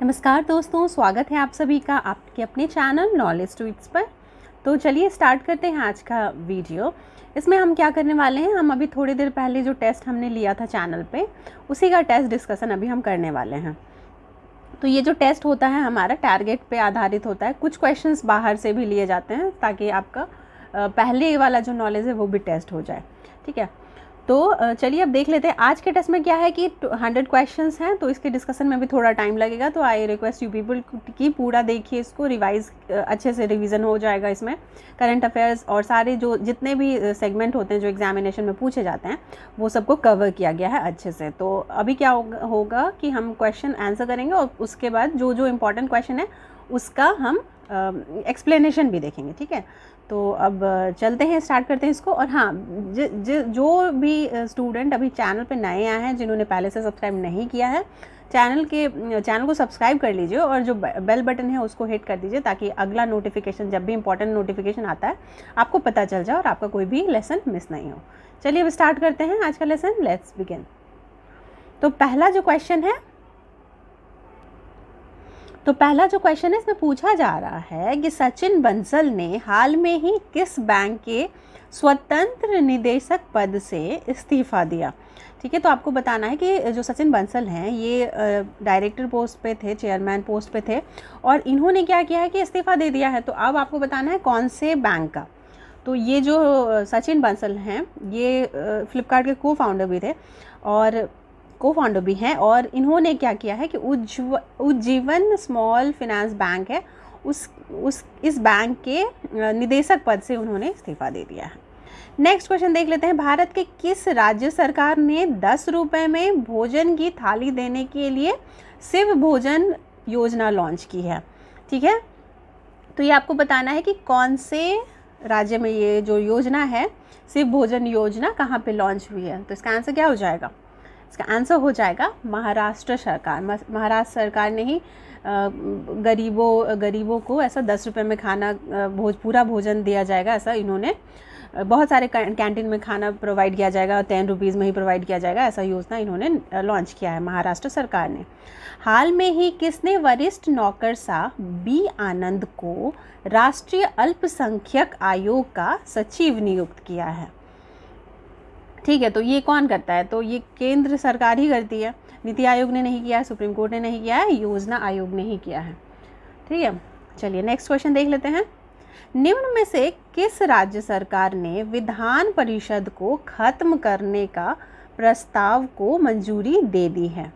नमस्कार दोस्तों, स्वागत है आप सभी का आपके अपने चैनल नॉलेज ट्वीट्स पर। तो चलिए स्टार्ट करते हैं आज का वीडियो। इसमें हम क्या करने वाले हैं, हम अभी थोड़ी देर पहले जो टेस्ट हमने लिया था चैनल पे, उसी का टेस्ट डिस्कशन अभी हम करने वाले हैं। तो ये जो टेस्ट होता है हमारा टारगेट पे आधारित होता है। कुछ क्वेश्चंस बाहर से भी लिए जाते हैं ताकि आपका पहले वाला जो नॉलेज है वो भी टेस्ट हो जाए। ठीक है, तो चलिए अब देख लेते हैं आज के टेस्ट में क्या है कि 100 क्वेश्चंस हैं, तो इसके डिस्कशन में भी थोड़ा टाइम लगेगा। तो आई रिक्वेस्ट यू पीपल की पूरा देखिए इसको, रिवाइज अच्छे से रिवीजन हो जाएगा। इसमें करंट अफेयर्स और सारे जो जितने भी सेगमेंट होते हैं जो एग्जामिनेशन में पूछे जाते हैं वो सबको कवर किया गया है अच्छे से। तो अभी क्या होगा कि हम क्वेश्चन आंसर करेंगे और उसके बाद जो जो इम्पोर्टेंट क्वेश्चन है उसका हम एक्सप्लेनेशन भी देखेंगे। ठीक है, तो अब चलते हैं, स्टार्ट करते हैं इसको। और हाँ, जो भी स्टूडेंट अभी चैनल पे नए आए हैं, जिन्होंने पहले से सब्सक्राइब नहीं किया है, चैनल को सब्सक्राइब कर लीजिए और जो बेल बटन है उसको हिट कर दीजिए ताकि अगला नोटिफिकेशन, जब भी इंपॉर्टेंट नोटिफिकेशन आता है, आपको पता चल जाए और आपका कोई भी लेसन मिस नहीं हो। चलिए अब स्टार्ट करते हैं आज का लेसन। Let's begin. तो पहला जो क्वेश्चन है इसमें पूछा जा रहा है कि सचिन बंसल ने हाल में ही किस बैंक के स्वतंत्र निदेशक पद से इस्तीफा दिया। ठीक है, तो आपको बताना है कि जो सचिन बंसल हैं ये डायरेक्टर पोस्ट पे थे, चेयरमैन पोस्ट पे थे, और इन्होंने क्या किया है कि इस्तीफा दे दिया है। तो अब आपको बताना है कौन से बैंक का। तो ये जो सचिन बंसल हैं ये फ्लिपकार्ट के को फाउंडर भी हैं और इन्होंने क्या किया है कि उज्जीवन स्मॉल फाइनेंस बैंक है इस बैंक के निदेशक पद से उन्होंने इस्तीफा दे दिया है। नेक्स्ट क्वेश्चन देख लेते हैं। भारत के किस राज्य सरकार ने 10 रुपये में भोजन की थाली देने के लिए शिव भोजन योजना लॉन्च की है। ठीक है, तो ये आपको बताना है कि कौन से राज्य में ये जो योजना है शिव भोजन योजना कहाँ पे लॉन्च हुई है। तो इसका आंसर क्या हो जाएगा? इसका आंसर हो जाएगा महाराष्ट्र सरकार। महाराष्ट्र सरकार ने ही गरीबों को ऐसा 10 रुपये में खाना पूरा भोजन दिया जाएगा, ऐसा इन्होंने बहुत सारे कैंटीन में खाना प्रोवाइड किया जाएगा, 10 रुपीज़ में ही प्रोवाइड किया जाएगा, ऐसा योजना इन्होंने लॉन्च किया है महाराष्ट्र सरकार ने। हाल में ही किसने वरिष्ठ नौकरशाह बी आनंद को राष्ट्रीय अल्पसंख्यक आयोग का सचिव नियुक्त किया है? ठीक है, तो ये कौन करता है? तो ये केंद्र सरकार ही करती है। नीति आयोग ने नहीं किया है, सुप्रीम कोर्ट ने नहीं किया है, योजना आयोग ने ही किया है। ठीक है, चलिए नेक्स्ट क्वेश्चन देख लेते हैं। निम्न में से किस राज्य सरकार ने विधान परिषद को खत्म करने का प्रस्ताव को मंजूरी दे दी है?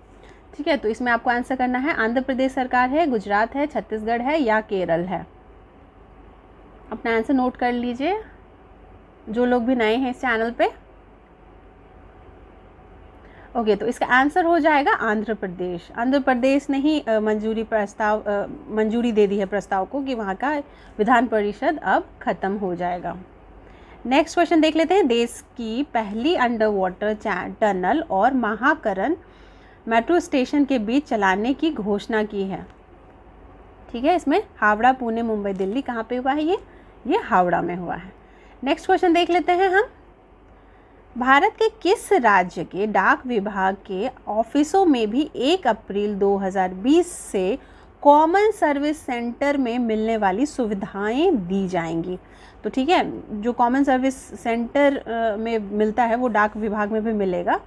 ठीक है, तो इसमें आपको आंसर करना है। आंध्र प्रदेश सरकार है, गुजरात है, छत्तीसगढ़ है या केरल है? अपना आंसर नोट कर लीजिए जो लोग भी नए हैं इस चैनल पे। ओके, तो इसका आंसर हो जाएगा आंध्र प्रदेश। आंध्र प्रदेश ने ही मंजूरी दे दी है प्रस्ताव को कि वहाँ का विधान परिषद अब खत्म हो जाएगा। नेक्स्ट क्वेश्चन देख लेते हैं। देश की पहली अंडर वाटर टनल और महाकरण मेट्रो स्टेशन के बीच चलाने की घोषणा की है। ठीक है, इसमें हावड़ा, पुणे, मुंबई, दिल्ली, कहाँ पे हुआ है? ये हावड़ा में हुआ है। नेक्स्ट क्वेश्चन देख लेते हैं हम। भारत के किस राज्य के डाक विभाग के ऑफिसों में भी 1 अप्रैल 2020 से कॉमन सर्विस सेंटर में मिलने वाली सुविधाएं दी जाएंगी? तो ठीक है, जो कॉमन सर्विस सेंटर में मिलता है वो डाक विभाग में भी मिलेगा।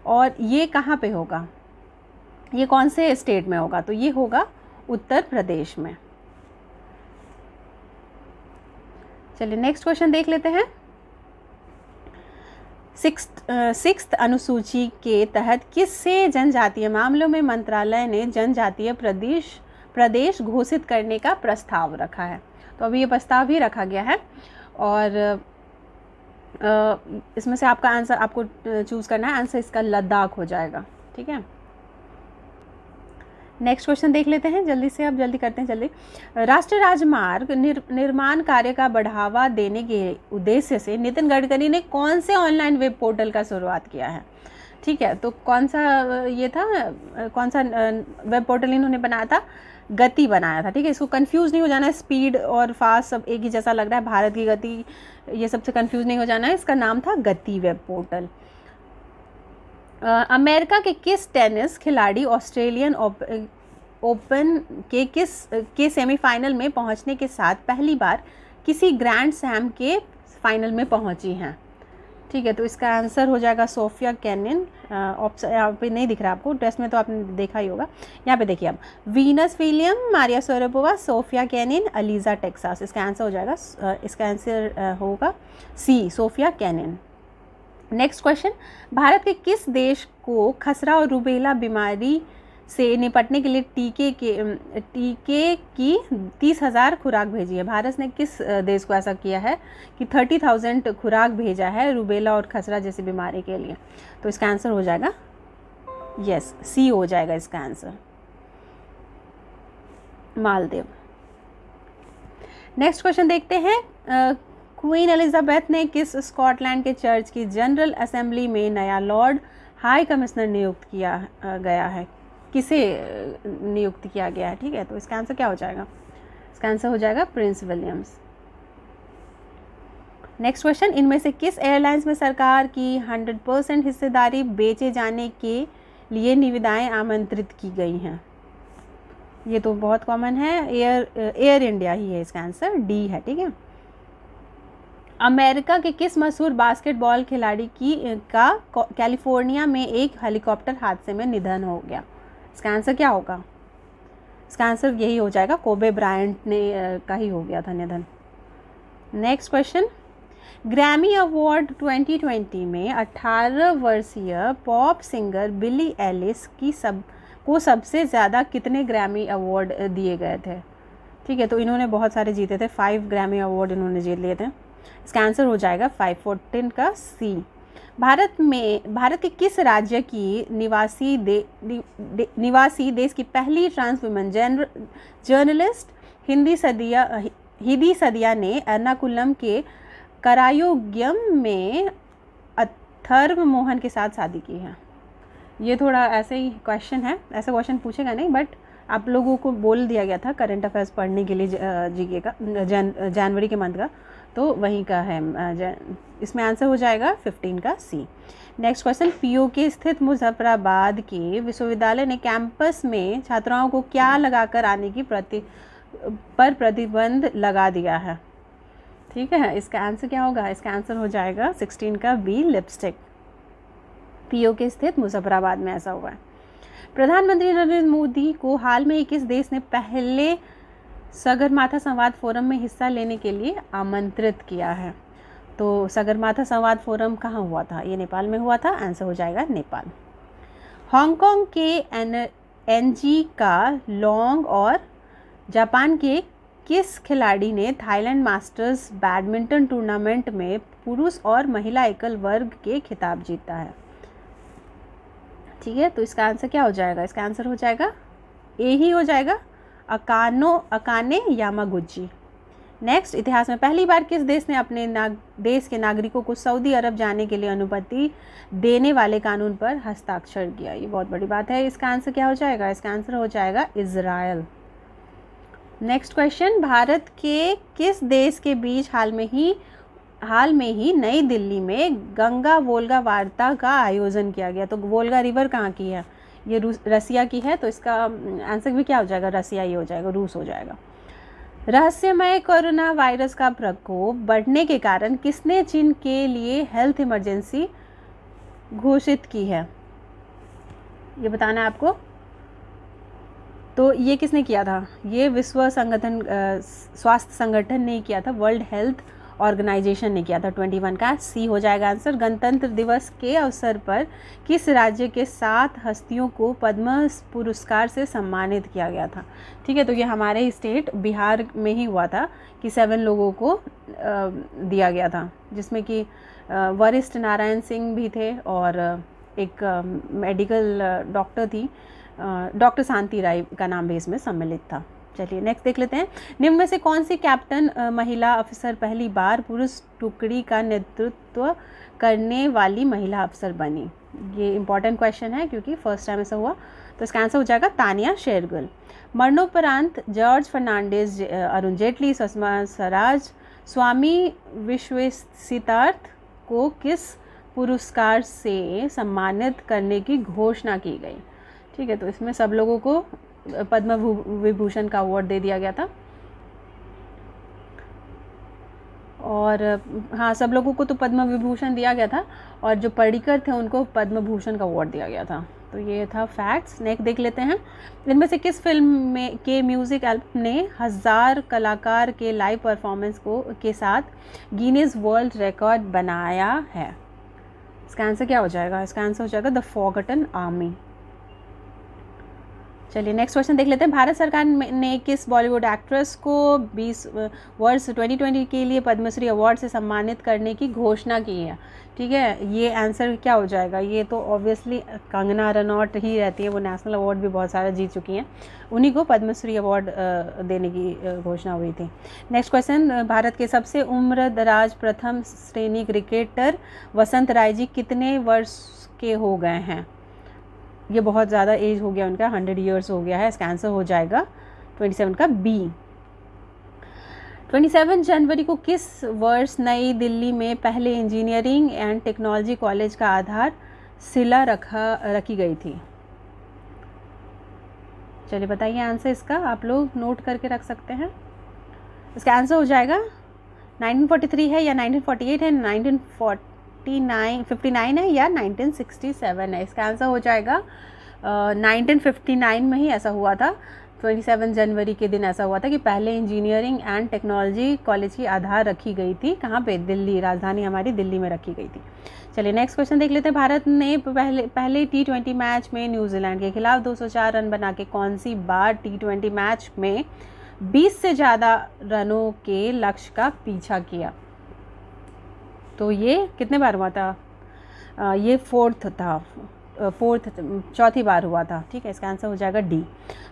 और ये कहाँ पे होगा? ये कौन से स्टेट में होगा? तो ये होगा उत्तर प्रदेश में। चलिए नेक्स्ट क्वेश्चन देख लेते हैं। सिक्स्थ अनुसूची के तहत किससे जनजातीय मामलों में मंत्रालय ने जनजातीय प्रदेश घोषित करने का प्रस्ताव रखा है? तो अभी ये प्रस्ताव भी रखा गया है और इसमें से आपका आंसर आपको चूज़ करना है। आंसर इसका लद्दाख हो जाएगा। ठीक है, नेक्स्ट क्वेश्चन देख लेते हैं जल्दी से। अब जल्दी करते हैं जल्दी। राष्ट्रीय राजमार्ग निर्माण कार्य का बढ़ावा देने के उद्देश्य से नितिन गडकरी ने कौन से ऑनलाइन वेब पोर्टल का शुरुआत किया है? ठीक है, तो कौन सा वेब पोर्टल इन्होंने बनाया था? गति बनाया था। ठीक है, इसको कंफ्यूज नहीं हो जाना है, स्पीड और फास्ट सब एक ही जैसा लग रहा है, भारत की गति, ये सबसे कंफ्यूज नहीं हो जाना है। इसका नाम था गति वेब पोर्टल। अमेरिका के किस टेनिस खिलाड़ी ओपन के सेमीफाइनल में पहुंचने के साथ पहली बार किसी ग्रैंड स्लैम के फाइनल में पहुंची हैं? ठीक है, तो इसका आंसर हो जाएगा सोफिया केनिन। ऑप्शन यहाँ पे नहीं दिख रहा आपको, टेस्ट में तो आपने देखा ही होगा। यहाँ पे देखिए अब, Venus William, Maria Sharapova, Sofia Kenin, Aliza Texas. इसका आंसर हो जाएगा, इसका आंसर होगा C, Sofia Kenin. Next question, Bharat के किस देश को खसरा और रूबेला बीमारी से निपटने के लिए टीके की 30,000 खुराक भेजी है? भारत ने किस देश को ऐसा किया है कि 30,000 खुराक भेजा है रूबेला और खसरा जैसी बीमारी के लिए? तो इसका आंसर हो जाएगा यस, सी हो जाएगा इसका आंसर, मालदीव। नेक्स्ट क्वेश्चन देखते हैं, क्वीन एलिजाबेथ ने किस स्कॉटलैंड के चर्च की जनरल असेंबली में नया लॉर्ड हाई कमिश्नर नियुक्त किया गया है? किसे नियुक्त किया गया है? ठीक है, तो इसका आंसर क्या हो जाएगा? इसका आंसर हो जाएगा प्रिंस विलियम्स। नेक्स्ट क्वेश्चन, इनमें से किस एयरलाइंस में सरकार की 100% हिस्सेदारी बेचे जाने के लिए निविदाएं आमंत्रित की गई हैं? ये तो बहुत कॉमन है, एयर इंडिया ही है, इसका आंसर डी है। ठीक है, अमेरिका के किस मशहूर बास्केटबॉल खिलाड़ी का कैलिफोर्निया में एक हेलीकॉप्टर हादसे में निधन हो गया? इसका आंसर क्या होगा? इसका आंसर यही हो जाएगा, कोबे ब्रायंट ने का ही हो गया था निधन। नेक्स्ट क्वेश्चन, ग्रैमी अवार्ड 2020 में 18 वर्षीय पॉप सिंगर बिली एलिस को सबसे ज़्यादा कितने ग्रैमी अवार्ड दिए गए थे? ठीक है, तो इन्होंने बहुत सारे जीते थे, 5 ग्रैमी अवार्ड इन्होंने जीत लिए थे। इसका आंसर हो जाएगा 514 का सी। भारत के किस राज्य की निवासी देश की पहली ट्रांस वुमेन जर्नलिस्ट हिदी सदिया ने एर्नाकुलम के करायोग्यम में अथर्व मोहन के साथ शादी की है? ये थोड़ा ऐसे ही क्वेश्चन है, ऐसा क्वेश्चन पूछेगा नहीं, बट आप लोगों को बोल दिया गया था करंट अफेयर्स पढ़ने के लिए जीके का, जनवरी के मंथ का, तो वहीं का है। इसमें आंसर हो जाएगा 15 का सी। नेक्स्ट क्वेश्चन, पीओके स्थित मुजफ्फराबाद के विश्वविद्यालय ने कैंपस में छात्राओं को क्या लगाकर आने की प्रतिबंध लगा दिया है? ठीक है, इसका आंसर क्या होगा? इसका आंसर हो जाएगा 16 का बी, लिपस्टिक। पीओके स्थित मुजफ्फराबाद में ऐसा हुआ है। प्रधानमंत्री नरेंद्र मोदी को हाल में किस देश ने पहले सगरमाथा संवाद फोरम में हिस्सा लेने के लिए आमंत्रित किया है? तो सगरमाथा संवाद फोरम कहाँ हुआ था? ये नेपाल में हुआ था, आंसर हो जाएगा नेपाल। हांगकांग के एनजी का लॉन्ग और जापान के किस खिलाड़ी ने थाईलैंड मास्टर्स बैडमिंटन टूर्नामेंट में पुरुष और महिला एकल वर्ग के खिताब जीता है? ठीक है, तो इसका आंसर क्या हो जाएगा? इसका आंसर हो जाएगा ए ही हो जाएगा, अकाने यामागुची। नेक्स्ट, इतिहास में पहली बार किस देश ने अपने देश के नागरिकों को सऊदी अरब जाने के लिए अनुमति देने वाले कानून पर हस्ताक्षर किया? ये बहुत बड़ी बात है। इसका आंसर क्या हो जाएगा? इसका आंसर हो जाएगा इजराइल। नेक्स्ट क्वेश्चन, भारत के किस देश के बीच हाल में ही नई दिल्ली में गंगा वोल्गा वार्ता का आयोजन किया गया? तो वोल्गा रिवर कहाँ की है? ये रसिया की है, तो इसका आंसर भी क्या हो जाएगा? रसिया ही हो जाएगा, रूस हो जाएगा। रहस्यमय कोरोना वायरस का प्रकोप बढ़ने के कारण किसने चीन के लिए हेल्थ इमरजेंसी घोषित की है? ये बताना है आपको। तो ये किसने किया था? ये विश्व स्वास्थ्य संगठन ने किया था, वर्ल्ड हेल्थ ऑर्गेनाइजेशन ने किया था। 21 का सी हो जाएगा आंसर। गणतंत्र दिवस के अवसर पर किस राज्य के 7 हस्तियों को पद्म पुरस्कार से सम्मानित किया गया था? ठीक है, तो ये हमारे ही स्टेट बिहार में ही हुआ था कि 7 लोगों को दिया गया था, जिसमें कि वरिष्ठ नारायण सिंह भी थे और एक मेडिकल डॉक्टर थी, डॉक्टर शांति राय का नाम भी इसमें सम्मिलित था। चलिए नेक्स्ट देख लेते हैं। निम्न में से कौन सी कैप्टन महिला अफसर पहली बार पुरुष टुकड़ी का नेतृत्व करने वाली महिला अफसर बनी? ये इंपॉर्टेंट क्वेश्चन है क्योंकि फर्स्ट टाइम ऐसा हुआ। तो इसका आंसर हो जाएगा तानिया शेरगिल। मरणोपरांत जॉर्ज फर्नांडिस, अरुण जेटली, सुषमा स्वराज, स्वामी विश्वेश्वरैया को किस पुरस्कार से सम्मानित करने की घोषणा की गई? ठीक है, तो इसमें सब लोगों को पद्म विभूषण का अवार्ड दे दिया गया था। और हाँ, सब लोगों को तो पद्म विभूषण दिया गया था और जो पर्रिकर थे उनको पद्म भूषण का अवार्ड दिया गया था। तो ये था फैक्ट्स। नेक्स्ट देख लेते हैं, इनमें से किस फिल्म में के म्यूज़िक एल्बम ने 1000 कलाकार के लाइव परफॉर्मेंस के साथ गिनीज वर्ल्ड रिकॉर्ड बनाया है? इसका आंसर क्या हो जाएगा? इसका आंसर हो जाएगा द फॉरगॉटन आर्मी। चलिए नेक्स्ट क्वेश्चन देख लेते हैं, भारत सरकार ने किस बॉलीवुड एक्ट्रेस को 20 वर्ष 2020 के लिए पद्मश्री अवार्ड से सम्मानित करने की घोषणा की है? ठीक है, ये आंसर क्या हो जाएगा? ये तो ऑब्वियसली कंगना रनौत ही रहती है, वो नेशनल अवार्ड भी बहुत सारा जीत चुकी हैं, उन्हीं को पद्मश्री अवार्ड देने की घोषणा हुई थी। नेक्स्ट क्वेश्चन, भारत के सबसे उम्रदराज प्रथम श्रेणी क्रिकेटर वसंत राय जी कितने वर्ष के हो गए हैं? ये बहुत ज़्यादा एज हो गया उनका, 100 ईयर्स हो गया है। इसका आंसर हो जाएगा 27 का बी। 27 जनवरी को किस वर्ष नई दिल्ली में पहले इंजीनियरिंग एंड टेक्नोलॉजी कॉलेज का आधारशिला रखी गई थी? चलिए बताइए आंसर इसका, आप लोग नोट करके रख सकते हैं। इसका आंसर हो जाएगा 1943 है या 1948 है, 1959 है या 1967 है? इसका आंसर हो जाएगा 1959 में ही ऐसा हुआ था। 27 जनवरी के दिन ऐसा हुआ था कि पहले इंजीनियरिंग एंड टेक्नोलॉजी कॉलेज की आधार रखी गई थी। कहाँ पे? दिल्ली, राजधानी हमारी दिल्ली में रखी गई थी। चलिए नेक्स्ट क्वेश्चन देख लेते हैं, भारत ने पहले T20 मैच में न्यूजीलैंड के खिलाफ 204 रन बना के कौन सी बार T20 मैच में 20 से ज़्यादा रनों के लक्ष्य का पीछा किया? तो ये कितने बार हुआ था? ये चौथी बार हुआ था। ठीक है, इसका आंसर हो जाएगा डी।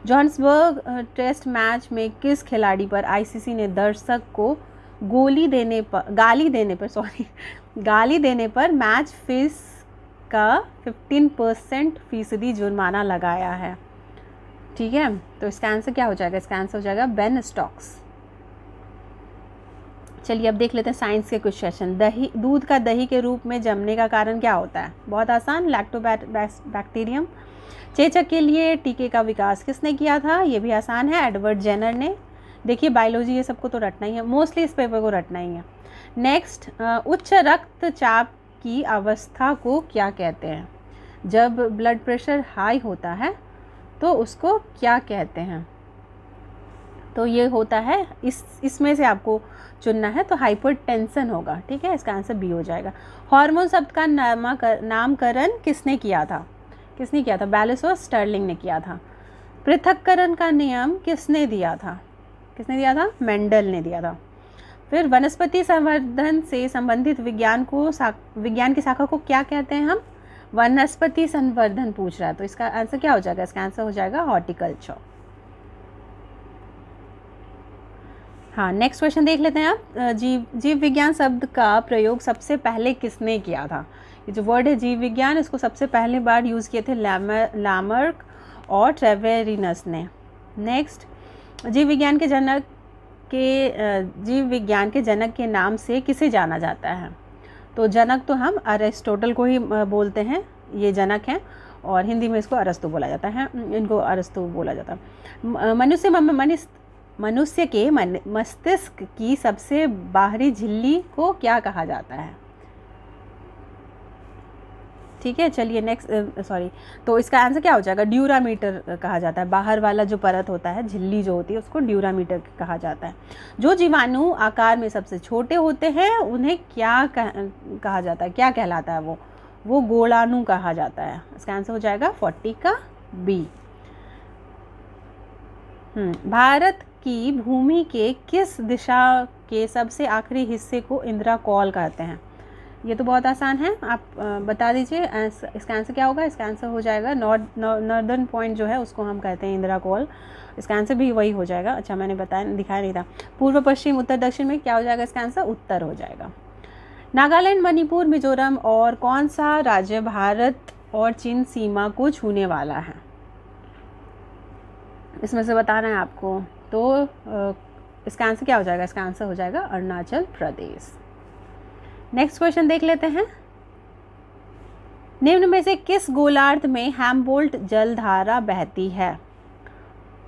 जोहान्सबर्ग टेस्ट मैच में किस खिलाड़ी पर आईसीसी ने दर्शक को गाली देने पर मैच फीस का 15% फीसदी जुर्माना लगाया है? ठीक है, तो इसका आंसर क्या हो जाएगा? इसका आंसर हो जाएगा बेन स्टोक्स। चलिए अब देख लेते हैं साइंस के कुछ क्वेश्चन। दूध का दही के रूप में जमने का कारण क्या होता है? बहुत आसान, लैक्टोबैक्टीरियम। चेचक के लिए टीके का विकास किसने किया था? ये भी आसान है, एडवर्ड जेनर ने। देखिए बायोलॉजी ये सबको तो रटना ही है, मोस्टली इस पेपर को रटना ही है। नेक्स्ट, उच्च रक्तचाप की अवस्था को क्या कहते हैं? जब ब्लड प्रेशर हाई होता है तो उसको क्या कहते हैं? तो ये होता है, इसमें से आपको चुनना है, तो हाइपरटेंशन होगा। ठीक है, इसका आंसर बी हो जाएगा। हार्मोन शब्द का नामकरण किसने किया था? बैलेस और स्टर्लिंग ने किया था। पृथक्करण का नियम किसने दिया था? मेंडल ने दिया था। फिर वनस्पति संवर्धन से संबंधित विज्ञान की शाखा को क्या कहते हैं हम? वनस्पति संवर्धन पूछ रहा है, तो इसका आंसर क्या हो जाएगा? इसका आंसर हो जाएगा हॉर्टिकल्चर। हाँ, नेक्स्ट क्वेश्चन देख लेते हैं आप। जीव विज्ञान शब्द का प्रयोग सबसे पहले किसने किया था? ये जो वर्ड है जीव विज्ञान, इसको सबसे पहले बार यूज़ किए थे लामर्क और ट्रेवेरिनस ने। नेक्स्ट, जीव विज्ञान के जनक के नाम से किसे जाना जाता है? तो जनक तो हम अरिस्टोटल को ही बोलते हैं, ये जनक हैं, और हिंदी में इसको अरस्तु बोला जाता है, इनको अरस्तु बोला जाता है। मनुष्य के मस्तिष्क की सबसे बाहरी झिल्ली को क्या कहा जाता है? ठीक है, चलिए नेक्स्ट, तो इसका आंसर क्या हो जाएगा? ड्यूरामीटर कहा जाता है। बाहर वाला जो परत होता है, झिल्ली जो होती है, उसको ड्यूरामीटर कहा जाता है। जो जीवाणु आकार में सबसे छोटे होते हैं उन्हें क्या कहा जाता है? क्या कहलाता है वो गोलाणु कहा जाता है। इसका आंसर हो जाएगा 40 का बी। भारत की भूमि के किस दिशा के सबसे आखिरी हिस्से को इंदिरा कॉल कहते हैं? ये तो बहुत आसान है, आप बता दीजिए इसका आंसर क्या होगा? इसका आंसर हो जाएगा नॉर्दर्न पॉइंट जो है उसको हम कहते हैं इंदिरा कॉल। इसका आंसर भी वही हो जाएगा। अच्छा, मैंने दिखाया नहीं था। पूर्व पश्चिम उत्तर दक्षिण में क्या हो जाएगा? इसका आंसर उत्तर हो जाएगा। नागालैंड, मणिपुर, मिजोरम और कौन सा राज्य भारत और चीन सीमा को छूने वाला है? इसमें से बताना है आपको। तो इसका आंसर क्या हो जाएगा? इसका आंसर हो जाएगा अरुणाचल प्रदेश। नेक्स्ट क्वेश्चन देख लेते हैं। निम्न में से किस गोलार्ध में हेम्बोल्ट जलधारा बहती है?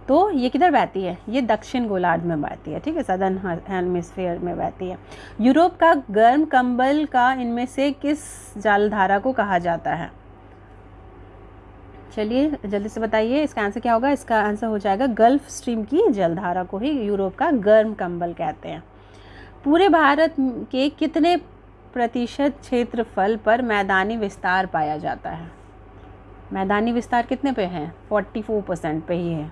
तो ये किधर बहती है, ये दक्षिण गोलार्ध में बहती है, ठीक है, सदर्न हेमिस्फीयर में बहती है। यूरोप का गर्म कंबल का इनमें से किस जलधारा को कहा जाता है? चलिए जल्दी से बताइए, इसका आंसर क्या होगा? इसका आंसर हो जाएगा गल्फ स्ट्रीम की जलधारा को ही यूरोप का गर्म कंबल कहते हैं। पूरे भारत के कितने प्रतिशत क्षेत्रफल पर मैदानी विस्तार पाया जाता है? मैदानी विस्तार कितने पे है? 44% पे ही है,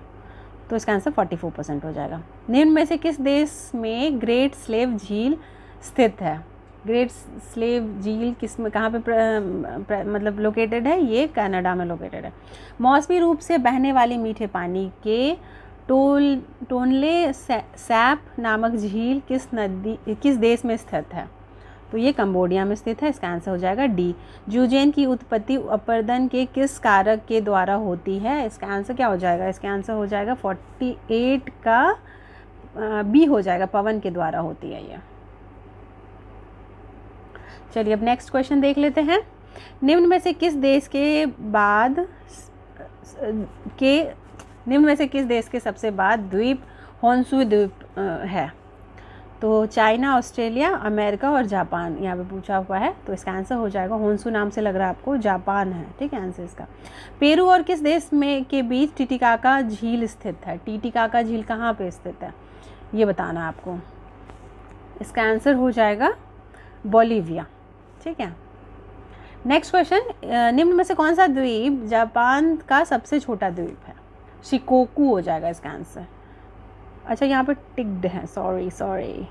तो इसका आंसर 44% हो जाएगा। निम्न में से किस देश में ग्रेट स्लेव झील स्थित है? ग्रेट स्लेव झील किस में, कहाँ पे मतलब लोकेटेड है? ये कनाडा में लोकेटेड है। मौसमी रूप से बहने वाली मीठे पानी के टोनले सैप नामक झील किस देश में स्थित है? तो ये कंबोडिया में स्थित है, इसका आंसर हो जाएगा डी। जूजेन की उत्पत्ति अपरदन के किस कारक के द्वारा होती है? इसका आंसर क्या हो जाएगा? इसका आंसर हो जाएगा 48 का बी हो जाएगा, पवन के द्वारा होती है ये। चलिए अब नेक्स्ट क्वेश्चन देख लेते हैं। निम्न में से किस देश के सबसे बाद द्वीप होन्शु द्वीप है? तो चाइना, ऑस्ट्रेलिया, अमेरिका और जापान यहाँ पे पूछा हुआ है, तो इसका आंसर हो जाएगा, होन्शु नाम से लग रहा है आपको, जापान है, ठीक है आंसर इसका। पेरू और किस देश में के बीच टिटिकाका झील स्थित है? टिटिकाका झील कहाँ पे स्थित है ये बताना है आपको। इसका आंसर हो जाएगा बोलिविया, ठीक है। नेक्स्ट क्वेश्चन, निम्न में से कौन सा द्वीप जापान का सबसे छोटा द्वीप है? शिकोकू हो जाएगा इसका आंसर। अच्छा यहाँ पे टिक्ड है, सॉरी।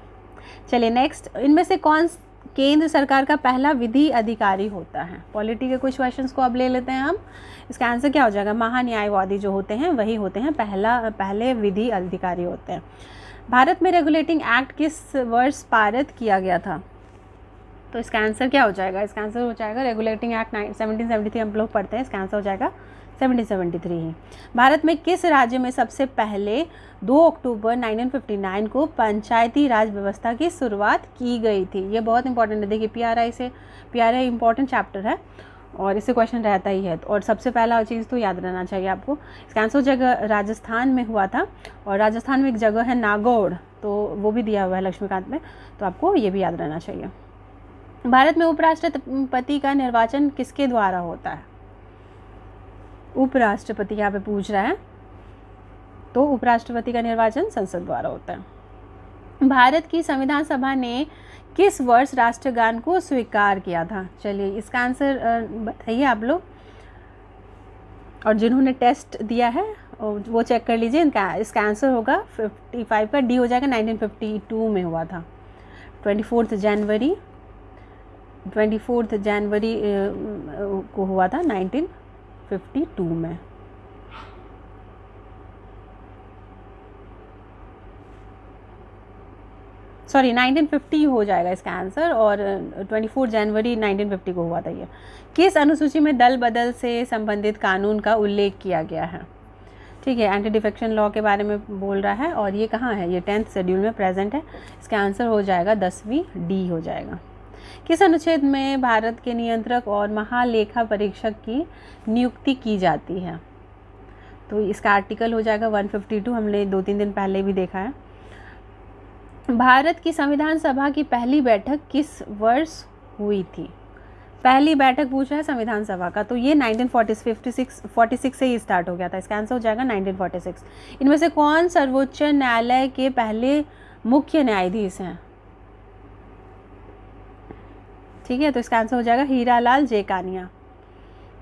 चलिए नेक्स्ट, इनमें से कौन केंद्र सरकार का पहला विधि अधिकारी होता है? पॉलिटी के कुछ क्वेश्चंस को अब ले लेते हैं हम। इसका आंसर क्या हो जाएगा? महान्यायवादी जो होते हैं वही होते हैं पहले विधि अधिकारी होते हैं। भारत में रेगुलेटिंग एक्ट किस वर्ष पारित किया गया था? तो इसका आंसर क्या हो जाएगा? इसका आंसर हो जाएगा रेगुलेटिंग एक्ट 1773 हम लोग पढ़ते हैं, इसका आंसर हो जाएगा 1773 ही। भारत में किस राज्य में सबसे पहले 2 अक्टूबर 1959 को पंचायती राज व्यवस्था की शुरुआत की गई थी? ये बहुत इंपॉर्टेंट है, देखिए पीआरआई इंपॉर्टेंट चैप्टर है और इससे क्वेश्चन रहता ही है, और सबसे पहला चीज़ तो याद रहना चाहिए आपको। इसका आंसर हो जाएगा राजस्थान में हुआ था, और राजस्थान में एक जगह है नागौर, तो वो भी दिया हुआ है लक्ष्मीकांत में, तो आपको ये भी याद रहना चाहिए। भारत में उपराष्ट्रपति का निर्वाचन किसके द्वारा होता है? उपराष्ट्रपति यहाँ पे पूछ रहा है, तो उपराष्ट्रपति का निर्वाचन संसद द्वारा होता है। भारत की संविधान सभा ने किस वर्ष राष्ट्रगान को स्वीकार किया था? चलिए इसका आंसर बताइए आप लोग, और जिन्होंने टेस्ट दिया है वो चेक कर लीजिए। इसका आंसर होगा 55 का डी हो जाएगा, 1952 में हुआ था। 24 जनवरी को हुआ था 1952 में। सॉरी 1950 हो जाएगा इसका आंसर, और 24 जनवरी 1950 को हुआ था ये। किस अनुसूची में दल बदल से संबंधित कानून का उल्लेख किया गया है? ठीक है, एंटी डिफेक्शन लॉ के बारे में बोल रहा है, और ये कहाँ है? ये 10th शेड्यूल में प्रेजेंट है। इसका आंसर हो जाएगा 10वीं डी हो जाएगा। किस अनुच्छेद में भारत के नियंत्रक और महालेखा परीक्षक की नियुक्ति की जाती है? तो इसका आर्टिकल हो जाएगा 152, हमने 2-3 दिन पहले भी देखा है। भारत की संविधान सभा की पहली बैठक किस वर्ष हुई थी? पहली बैठक पूछा है संविधान सभा का, तो ये 1946 से ही स्टार्ट हो गया था। इसका आंसर हो जाएगा 1946। इनमें से कौन सर्वोच्च न्यायालय के पहले मुख्य न्यायाधीश हैं? ठीक है, तो इसका आंसर हो जाएगा हीरालाल जेकानिया।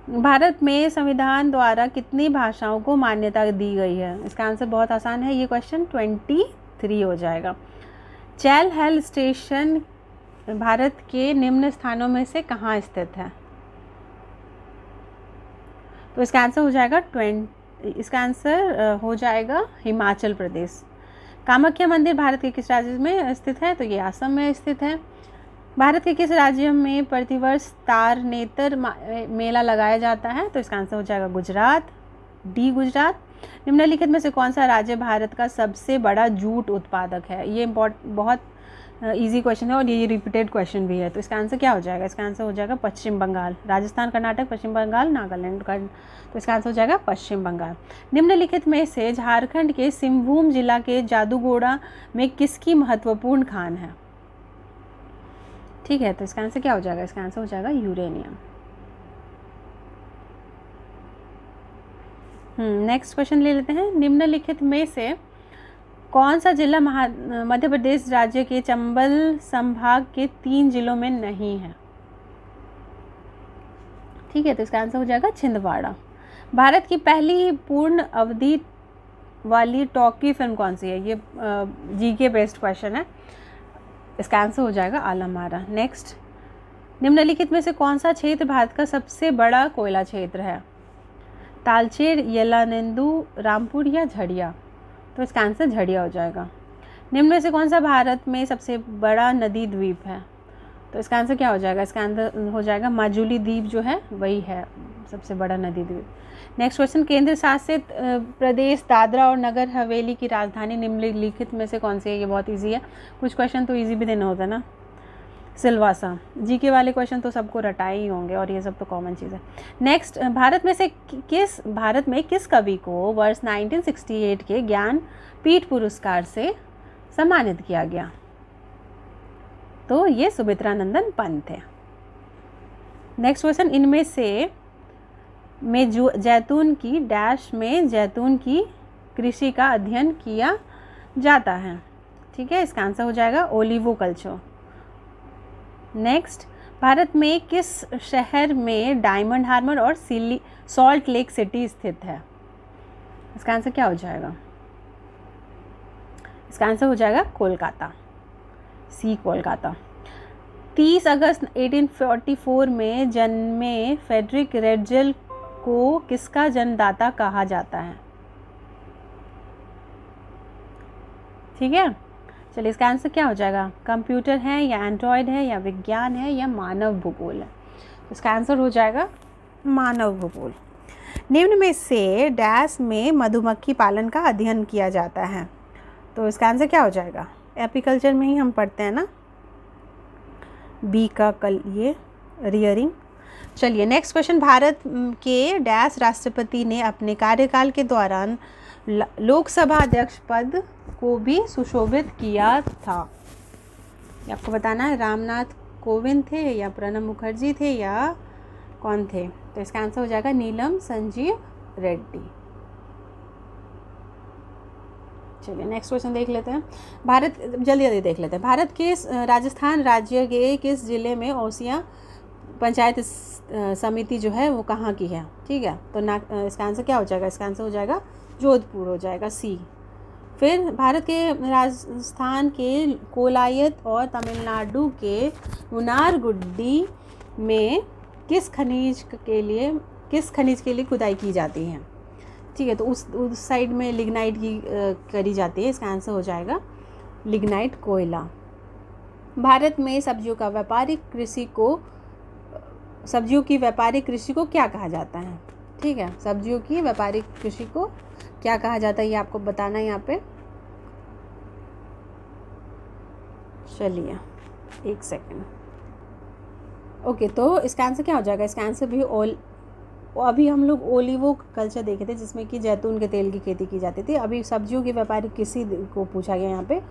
भारत में संविधान द्वारा कितनी भाषाओं को मान्यता दी गई है? इसका आंसर बहुत आसान है, ये क्वेश्चन 23 हो जाएगा। चैल हेल स्टेशन भारत के निम्न स्थानों में से कहाँ स्थित है? तो इसका आंसर हो जाएगा हिमाचल प्रदेश। कामाख्या मंदिर भारत के किस राज्य में स्थित है? तो ये असम में स्थित है। भारत के किस राज्य में प्रतिवर्ष तारनेतर मेला लगाया जाता है? तो इसका आंसर हो जाएगा गुजरात, डी गुजरात। निम्नलिखित में से कौन सा राज्य भारत का सबसे बड़ा जूट उत्पादक है? ये बहुत इजी क्वेश्चन है और ये रिपीटेड क्वेश्चन भी है। तो इसका आंसर क्या हो जाएगा? इसका आंसर हो जाएगा पश्चिम बंगाल। राजस्थान, कर्नाटक, पश्चिम बंगाल, नागालैंड का, तो इसका आंसर हो जाएगा पश्चिम बंगाल। निम्नलिखित में से झारखंड के सिंहभूम जिला के जादूगोड़ा में किसकी महत्वपूर्ण खान है? ठीक है, तो इसका आंसर क्या हो जाएगा? इसका आंसर हो जाएगा यूरेनियम। नेक्स्ट क्वेश्चन ले लेते हैं। निम्नलिखित में से कौन सा जिला मध्य प्रदेश राज्य के चंबल संभाग के 3 जिलों में नहीं है? ठीक है, तो इसका आंसर हो जाएगा छिंदवाड़ा। भारत की पहली पूर्ण अवधि वाली टॉकी फिल्म कौन सी है? ये जीके बेस्ड क्वेश्चन है। इसका आंसर हो जाएगा आलम आरा। नेक्स्ट, निम्नलिखित में से कौन सा क्षेत्र भारत का सबसे बड़ा कोयला क्षेत्र है? तालचेर, येलानेंदू, रामपुर या झड़िया? तो इसका आंसर झड़िया हो जाएगा। निम्न में से कौन सा भारत में सबसे बड़ा नदी द्वीप है? तो इसका आंसर क्या हो जाएगा? इसका आंसर हो जाएगा माजुली द्वीप जो है वही है सबसे बड़ा नदी द्वीप। नेक्स्ट क्वेश्चन, केंद्र शासित प्रदेश दादरा और नगर हवेली की राजधानी निम्नलिखित में से कौन सी है? ये बहुत ईजी है, कुछ क्वेश्चन तो ईजी भी देना होता है ना। सिलवासा। जीके वाले क्वेश्चन तो सबको रटाए ही होंगे और ये सब तो कॉमन चीज़ है। नेक्स्ट, भारत में किस कवि को वर्ष 1968 के ज्ञानपीठ पुरस्कार से सम्मानित किया गया? तो ये सुमित्रा नंदन पंत है। नेक्स्ट क्वेश्चन, इनमें से जैतून की डैश में जैतून की कृषि का अध्ययन किया जाता है? ठीक है, इसका आंसर हो जाएगा ओलिवो कल्चर। नेक्स्ट, भारत में किस शहर में डायमंड हार्बर और सॉल्ट लेक सिटी स्थित है? इसका आंसर क्या हो जाएगा? इसका आंसर हो जाएगा कोलकाता, कोलकाता। 30 अगस्त 1844 में जन्मे फ्रेडरिक रेडजेल को किसका जन्मदाता कहा जाता है? ठीक है, चलिए इसका आंसर क्या हो जाएगा? कंप्यूटर है या एंड्रॉयड है या विज्ञान है या मानव भूगोल है? इसका आंसर हो जाएगा मानव भूगोल। निम्न में से डैश में मधुमक्खी पालन का अध्ययन किया जाता है? तो इसका आंसर क्या हो जाएगा? एपीकल्चर में ही हम पढ़ते हैं ना, बी का ये रियरिंग। चलिए नेक्स्ट क्वेश्चन, भारत के डैश राष्ट्रपति ने अपने कार्यकाल के दौरान लोकसभा अध्यक्ष पद को भी सुशोभित किया था? ये आपको बताना है। रामनाथ कोविंद थे या प्रणब मुखर्जी थे या कौन थे? तो इसका आंसर हो जाएगा नीलम संजीव रेड्डी। चलिए नेक्स्ट क्वेश्चन देख लेते हैं। जल्दी देख लेते हैं। भारत के राजस्थान राज्य के किस जिले में ओसियां पंचायत समिति जो है वो कहाँ की है? ठीक है, तो इसका आंसर क्या हो जाएगा? इसका आंसर हो जाएगा जोधपुर हो जाएगा, सी। फिर भारत के राजस्थान के कोलायत और तमिलनाडु के मुनारगुड्डी में किस खनिज के लिए खुदाई की जाती है? ठीक है, तो उस साइड में लिग्नाइट की करी जाती है। इसका आंसर हो जाएगा लिग्नाइट कोयला। भारत में सब्जियों की व्यापारिक कृषि को क्या कहा जाता है? ठीक है, सब्जियों की व्यापारिक कृषि को क्या कहा जाता है ये आपको बताना है यहाँ पे। चलिए एक सेकंड। ओके, तो इसका आंसर क्या हो जाएगा? इसका आंसर भी अभी हम लोग ओलिवो कल्चर देखे थे जिसमें कि जैतून के तेल की खेती की जाती थी। अभी सब्जियों की व्यापारिक कृषि को पूछा गया, यहाँ पे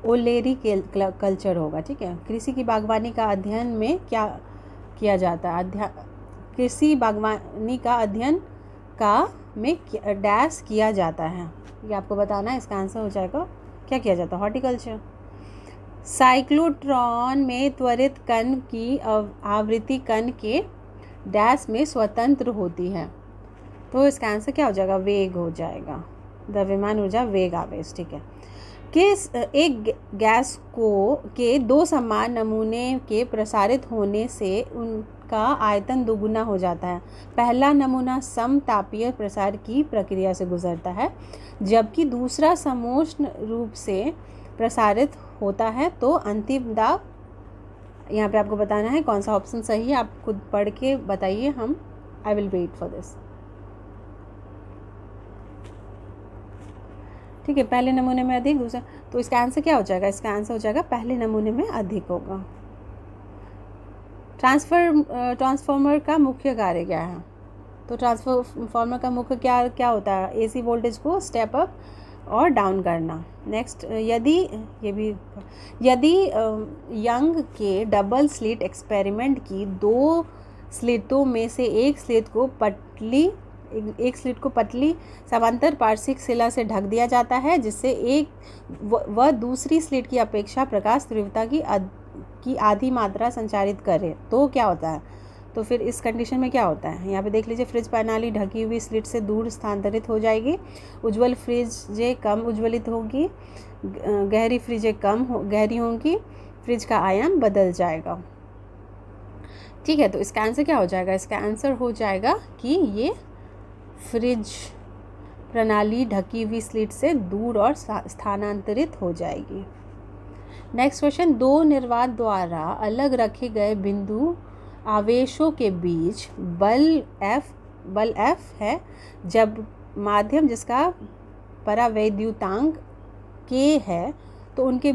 ओलेरी कल्चर होगा। ठीक है, कृषि की बागवानी का अध्ययन में क्या किया जाता है? कृषि बागवानी का अध्ययन में डैश किया जाता है, ये आपको बताना है। इसका आंसर हो जाएगा क्या किया जाता है? हॉर्टिकल्चर। साइक्लोट्रॉन में त्वरित कण की आवृत्ति कण के डैश में स्वतंत्र होती है, तो इसका आंसर क्या हो जाएगा? वेग हो जाएगा, द्रव्यमान ऊर्जा वेग आवेश। ठीक है, किस एक गैस के 2 समान नमूने के प्रसारित होने से उनका आयतन दोगुना हो जाता है? पहला नमूना समतापीय प्रसार की प्रक्रिया से गुजरता है जबकि दूसरा समोष्ण रूप से प्रसारित होता है। तो अंतिम दाब यहाँ पे आपको बताना है कौन सा ऑप्शन सही है, आप खुद पढ़ के बताइए। I will wait for this. ठीक है, पहले नमूने में अधिक, दूसरा, तो इसका आंसर क्या हो जाएगा? इसका आंसर हो जाएगा पहले नमूने में अधिक होगा। ट्रांसफार्मर का मुख्य कार्य क्या है? तो ट्रांसफार्मर का मुख्य क्या क्या होता है? एसी वोल्टेज को स्टेप अप और डाउन करना। नेक्स्ट, यदि यंग के डबल स्लिट एक्सपेरिमेंट की 2 स्लिटों में से एक स्लिट को पतली समांतर पार्श्विक शिला से ढक दिया जाता है, जिससे वह दूसरी स्लिट की अपेक्षा प्रकाश तीव्रता की आधी मात्रा संचारित करे, तो क्या होता है? तो फिर इस कंडीशन में क्या होता है? यहाँ पे देख लीजिए, फ्रिज प्रणाली ढकी हुई स्लिट से दूर स्थानांतरित हो जाएगी, उज्ज्वल फ्रिजें कम उज्ज्वलित होगी, गहरी फ्रिजें गहरी होंगी, फ्रिज का आयाम बदल जाएगा। ठीक है, तो इसका आंसर क्या हो जाएगा? इसका आंसर हो जाएगा कि ये फ्रिज प्रणाली ढकी हुई स्लिट से दूर और स्थानांतरित हो जाएगी। नेक्स्ट क्वेश्चन, 2 निर्वात द्वारा अलग रखे गए बिंदु आवेशों के बीच बल F है, जब माध्यम जिसका परावैद्युतांक K है तो उनके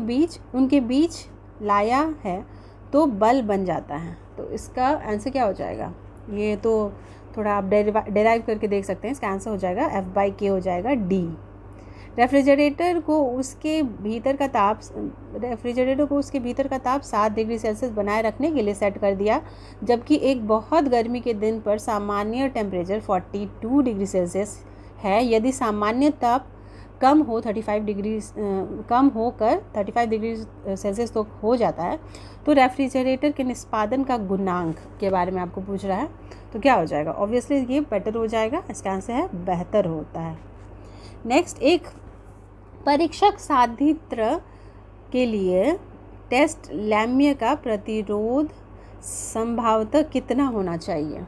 बीच लाया है तो बल बन जाता है। तो इसका आंसर क्या हो जाएगा? ये तो थोड़ा आप डेराइव करके देख सकते हैं। इसका आंसर हो जाएगा F/K हो जाएगा D। रेफ्रिजरेटर को उसके भीतर का ताप 7 डिग्री सेल्सियस बनाए रखने के लिए सेट कर दिया, जबकि एक बहुत गर्मी के दिन पर सामान्य टेम्परेचर 42 डिग्री सेल्सियस है। यदि सामान्य ताप कम होकर 35 डिग्री सेल्सियस तो हो जाता है, तो रेफ्रिजरेटर के निष्पादन का गुणांक के बारे में आपको पूछ रहा है, तो क्या हो जाएगा? ऑब्वियसली ये बेटर हो जाएगा। इसका आंसर है बेहतर होता है। नेक्स्ट, एक परीक्षक साधित्र के लिए टेस्ट लैम्य का प्रतिरोध संभवतः कितना होना चाहिए?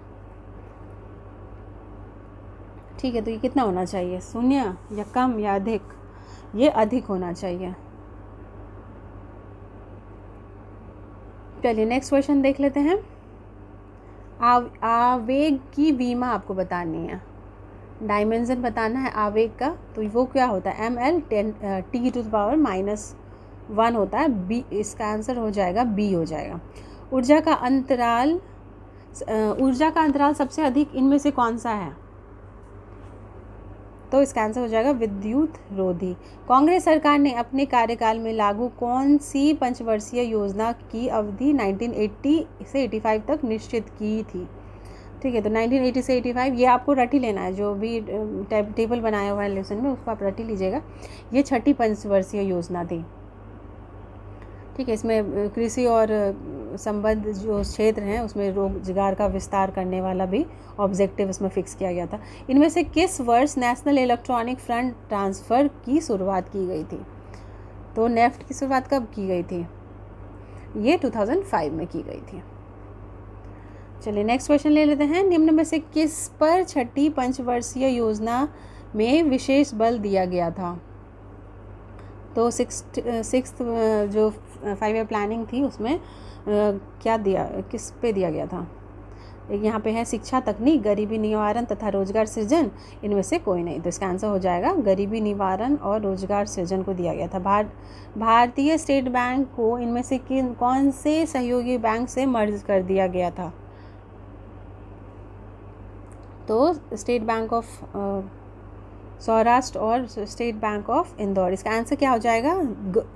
ठीक है, तो ये कितना होना चाहिए? 0 या कम या अधिक? ये अधिक होना चाहिए। चलिए नेक्स्ट क्वेश्चन देख लेते हैं। आवेग की विमा आपको बतानी है, डायमेंशन बताना है आवेग का, तो वो क्या होता है? ml 10⁻⁻1 होता है। बी, इसका आंसर हो जाएगा बी हो जाएगा। ऊर्जा का अंतराल सबसे अधिक इनमें से कौन सा है? तो इसका आंसर हो जाएगा विद्युत रोधी। कांग्रेस सरकार ने अपने कार्यकाल में लागू कौन सी पंचवर्षीय योजना की अवधि 1980 से 85 तक निश्चित की थी? ठीक है, तो 1980 से 85 ये आपको रट ही लेना है, जो भी टेबल बनाया हुआ है लेसन में उसको आप रट ही लीजिएगा। ये 6ठी पंचवर्षीय योजना थी। ठीक है, इसमें कृषि और संबद्ध जो क्षेत्र हैं उसमें रोजगार का विस्तार करने वाला भी ऑब्जेक्टिव इसमें फिक्स किया गया था। इनमें से किस वर्ष नेशनल इलेक्ट्रॉनिक फंड ट्रांसफ़र की शुरुआत की गई थी? तो नेफ्ट की शुरुआत कब की गई थी? ये 2005 में की गई थी। चलिए नेक्स्ट क्वेश्चन ले लेते हैं। निम्न में से किस पर 6ठी पंचवर्षीय योजना में विशेष बल दिया गया था? तो सिक्स्थ जो 5 ईयर प्लानिंग थी उसमें क्या दिया, किस पे दिया गया था? एक यहाँ पे है शिक्षा, तकनीक, गरीबी निवारण तथा रोजगार सृजन। इनमें से कोई नहीं, तो इसका आंसर हो जाएगा गरीबी निवारण और रोजगार सृजन को दिया गया था। भारतीय स्टेट बैंक को इनमें से कौन से सहयोगी बैंक से मर्ज कर दिया गया था? तो स्टेट बैंक ऑफ सौराष्ट्र और स्टेट बैंक ऑफ इंदौर। इसका आंसर क्या हो जाएगा?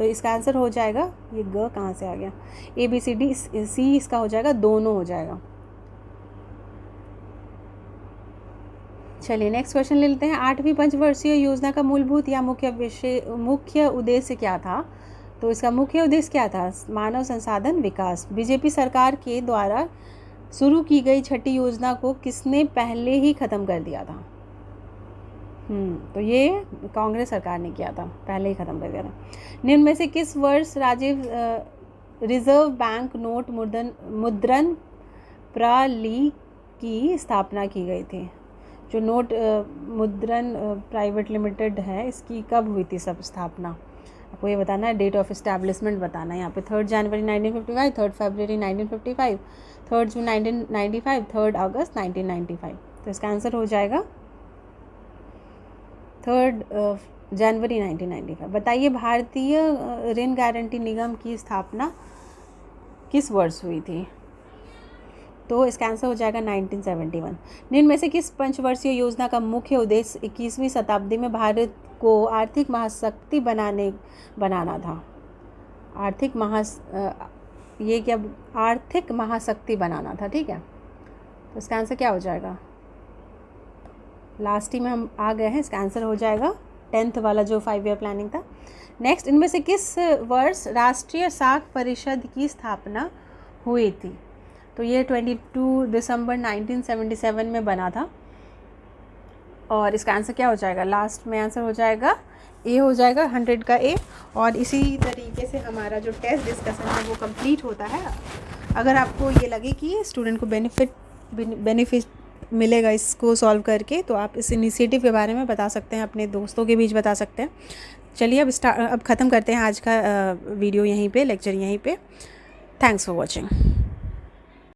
इसका आंसर हो जाएगा, ये ग कहाँ से आ गया? ABCD C इसका हो जाएगा, दोनों हो जाएगा। चलिए नेक्स्ट क्वेश्चन ले लेते हैं। 8वीं पंचवर्षीय योजना का मूलभूत या मुख्य उद्देश्य क्या था? तो इसका मुख्य उद्देश्य क्या था? मानव संसाधन विकास। बीजेपी सरकार के द्वारा शुरू की गई 6ठी योजना को किसने पहले ही ख़त्म कर दिया था? तो ये कांग्रेस सरकार ने किया था, पहले ही ख़त्म कर दिया था। निम्न में से किस वर्ष रिजर्व बैंक नोट मुद्रण प्रणाली की स्थापना की गई थी? जो नोट मुद्रण प्राइवेट लिमिटेड है, इसकी कब हुई थी सब स्थापना? आपको ये बताना है, डेट ऑफ इस्टेब्लिशमेंट बताना है। यहाँ पे 3 जनवरी 1955, 3 फरवरी 1955, 3 जून 1995, 3 अगस्त 1995। तो इसका आंसर हो जाएगा 3 जनवरी 1995। बताइए भारतीय ऋण गारंटी निगम की स्थापना किस वर्ष हुई थी? तो इसका आंसर हो जाएगा 1971। निम्न में से किस पंचवर्षीय योजना का मुख्य उद्देश्य 21वीं शताब्दी में भारत को आर्थिक महाशक्ति बनाना था? आर्थिक महाशक्ति बनाना था, ठीक है। तो इसका आंसर क्या हो जाएगा? लास्ट ही में हम आ गए हैं, इसका आंसर हो जाएगा 10th वाला जो 5 ईयर प्लानिंग था। नेक्स्ट, इनमें से किस वर्ष राष्ट्रीय साख परिषद की स्थापना हुई थी? तो ये 22 दिसंबर 1977 में बना था। और इसका आंसर क्या हो जाएगा? लास्ट में आंसर हो जाएगा ए हो जाएगा, 100 का ए। और इसी तरीके से हमारा जो टेस्ट डिस्कशन है वो कंप्लीट होता है। अगर आपको ये लगे कि स्टूडेंट को बेनिफिट मिलेगा इसको सॉल्व करके, तो आप इस इनिशिएटिव के बारे में बता सकते हैं, अपने दोस्तों के बीच बता सकते हैं। चलिए अब ख़त्म करते हैं आज का वीडियो यहीं पे, लेक्चर यहीं पे। Thanks for watching.